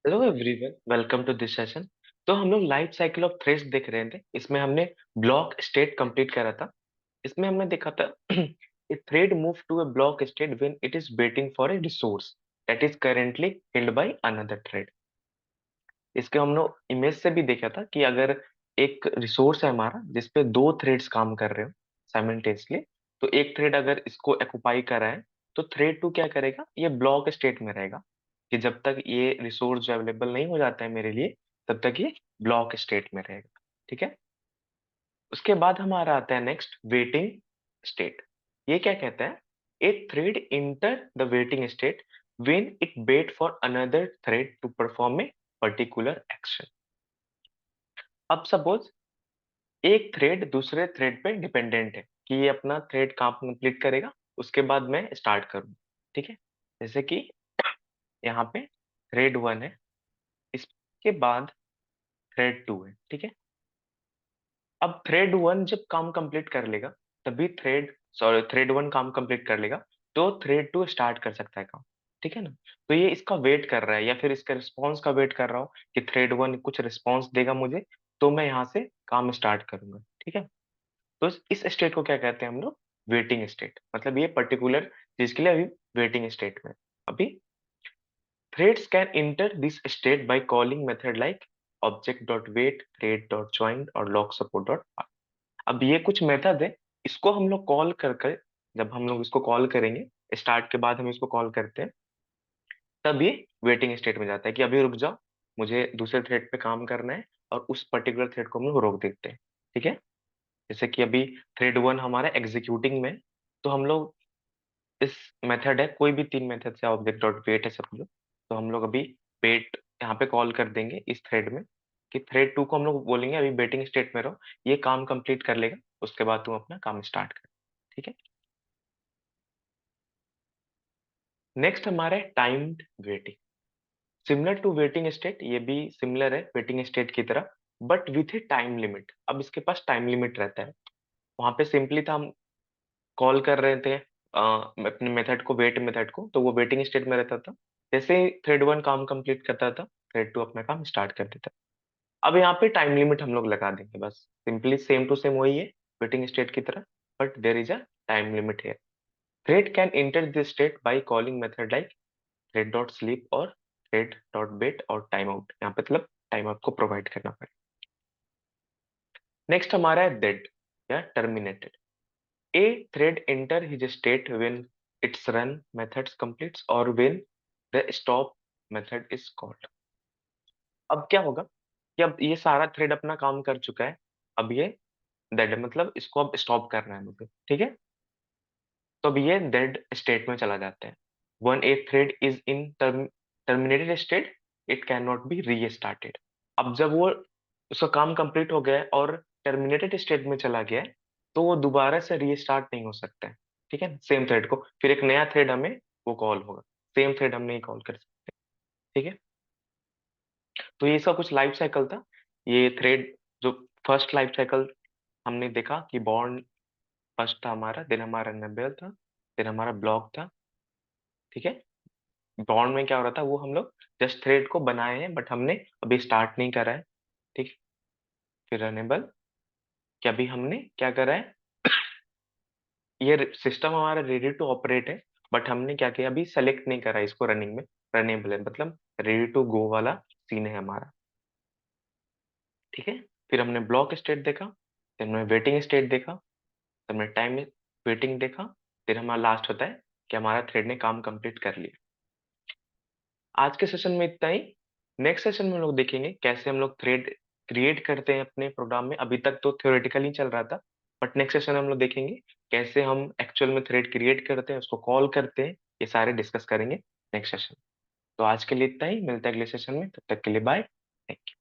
Hello everyone, welcome to this session. तो हम लोग लाइफ साइकिल ऑफ थ्रेड्स देख रहे थे। इसमें हमने ब्लॉक स्टेट कंप्लीट करा था। इसमें हमने देखा था a thread move to a block state when it is waiting for a resource that is currently held by another thread. इसके हम लोग इमेज से भी देखा था कि अगर एक रिसोर्स है हमारा जिसपे दो थ्रेड्स काम कर रहे हो साइमल्टेनियसली, तो एक थ्रेड अगर इसको ऑक्युपाई कर रहा है तो थ्रेड टू क्या करेगा, ये ब्लॉक स्टेट में रहेगा कि जब तक ये रिसोर्स जो अवेलेबल नहीं हो जाता है मेरे लिए, तब तक ये ब्लॉक स्टेट में रहेगा। ठीक है। उसके बाद हमारा आता है नेक्स्ट वेटिंग स्टेट। ये क्या कहता है, a thread enter the waiting state when it wait for another thread to perform a particular action. अब सपोज एक थ्रेड दूसरे थ्रेड पे डिपेंडेंट है कि ये अपना थ्रेड काम कंप्लीट करेगा, उसके बाद मैं स्टार्ट करूँ। ठीक है। जैसे कि यहाँ पे थ्रेड वन है, इसके बाद थ्रेड टू है। ठीक है। अब थ्रेड वन जब काम कंप्लीट कर लेगा, तभी थ्रेड वन काम कंप्लीट कर लेगा, तो थ्रेड टू स्टार्ट कर सकता है काम। ठीक है ना। तो ये इसका वेट कर रहा है या फिर इसका रिस्पॉन्स का वेट कर रहा हो कि थ्रेड वन कुछ रिस्पॉन्स देगा मुझे, तो मैं यहाँ से काम स्टार्ट करूंगा। ठीक है। तो इस स्टेट को क्या कहते हैं हम लोग, वेटिंग स्टेट। मतलब ये पर्टिकुलर चीज के लिए अभी वेटिंग स्टेट में। अभी threads can enter this state by calling method like object dot wait, thread dot join और लॉग सपोर्ट डॉट। अब ये कुछ मेथड है, इसको हम लोग कॉल कर जब हम लोग इसको कॉल करेंगे, स्टार्ट के बाद हम इसको कॉल करते हैं, तब ये वेटिंग स्टेट में जाता है कि अभी रुक जाओ, मुझे दूसरे थ्रेड पे काम करना है, और उस पर्टिकुलर थ्रेड को हम लोग रोक देते हैं। ठीक है। जैसे कि अभी थ्रेड वन हमारा एग्जीक्यूटिंग में है, तो हम लोग इस मेथड है, कोई भी तीन मेथड से ऑब्जेक्ट डॉट वेट है सब लोग, तो हम लोग अभी वेट यहाँ पे कॉल कर देंगे इस थ्रेड में, कि थ्रेड टू को हम लोग बोलेंगे अभी वेटिंग स्टेट में रहो, ये काम कंप्लीट कर लेगा, उसके बाद तुम अपना काम स्टार्ट कर। ठीक है। नेक्स्ट हमारा है timed waiting. Similar to waiting state, ये भी सिमिलर है वेटिंग स्टेट की तरह, but with a time limit. अब इसके पास टाइम लिमिट रहता है। वहां पे सिंपली था, हम कॉल कर रहे थे अपने मेथड को, वेट मेथड को, तो वो वेटिंग स्टेट में रहता था। जैसे ही थ्रेड वन काम कंप्लीट करता था, थ्रेड टू अपना काम स्टार्ट कर देता। अब यहाँ पे टाइम लिमिट हम लोग लगा देंगे, बस सिंपली सेम टू सेम वही है वेटिंग स्टेट की तरह, but there is a time limit है। Thread can enter this state by calling method like thread dot sleep और थ्रेड डॉट वेट और टाइम आउट। यहाँ पे मतलब टाइम आउट को प्रोवाइड करना पड़ेगा। नेक्स्ट हमारा है डेड या terminated. A thread enter his state when its run methods completes or when the stop method is called। अब क्या होगा कि अब ये सारा थ्रेड अपना काम कर चुका है, अब ये डेड है, मतलब इसको अब स्टॉप करना है मुझे। ठीक है। तो अब ये डेड स्टेट में चला जाता है। One A thread is in terminated state, it can not be restarted. अब जब वो उसका काम कंप्लीट हो गया है और टर्मिनेटेड स्टेट में चला गया है, तो वो दोबारा से रीस्टार्ट नहीं हो सकता है। ठीक है। सेम थ्रेड को फिर एक नया थ्रेड हमें वो कॉल होगा, सेम थ्रेड हम नहीं कॉल कर सकते। ठीक है। तो ये इसका कुछ लाइफ साइकिल था। ये थ्रेड जो फर्स्ट लाइफ साइकिल हमने देखा कि बॉर्न फर्स्ट था हमारा, देन हमारा नेबल था, देन हमारा ब्लॉक था। ठीक है। बॉन्ड में क्या हो रहा था, वो हम लोग जस्ट थ्रेड को बनाए हैं, बट हमने अभी स्टार्ट नहीं करा है। ठीक। फिर रनेबल, कि अभी हमने क्या करा है, ये सिस्टम हमारा रेडी टू ऑपरेट है, बट हमने क्या किया, अभी सेलेक्ट नहीं करा इसको रनिंग में। रनेबल है, मतलब रेडी टू गो वाला सीन है हमारा। ठीक है। फिर हमने ब्लॉक स्टेट देखा, फिर हमने वेटिंग स्टेट देखा, फिर हमने टाइम वेटिंग देखा, फिर हमारा लास्ट होता है कि हमारा थ्रेड ने काम कंप्लीट कर लिया। आज के सेशन में इतना ही। नेक्स्ट सेशन में हम लोग देखेंगे कैसे हम लोग थ्रेड क्रिएट करते हैं अपने प्रोग्राम में। अभी तक तो थ्योरेटिकल ही चल रहा था, बट नेक्स्ट सेशन में हम लोग देखेंगे कैसे हम एक्चुअल में थ्रेड क्रिएट करते हैं, उसको कॉल करते हैं। ये सारे डिस्कस करेंगे नेक्स्ट सेशन। तो आज के लिए इतना ही, मिलते हैं अगले सेशन में, तब तक के लिए बाय। Thank you.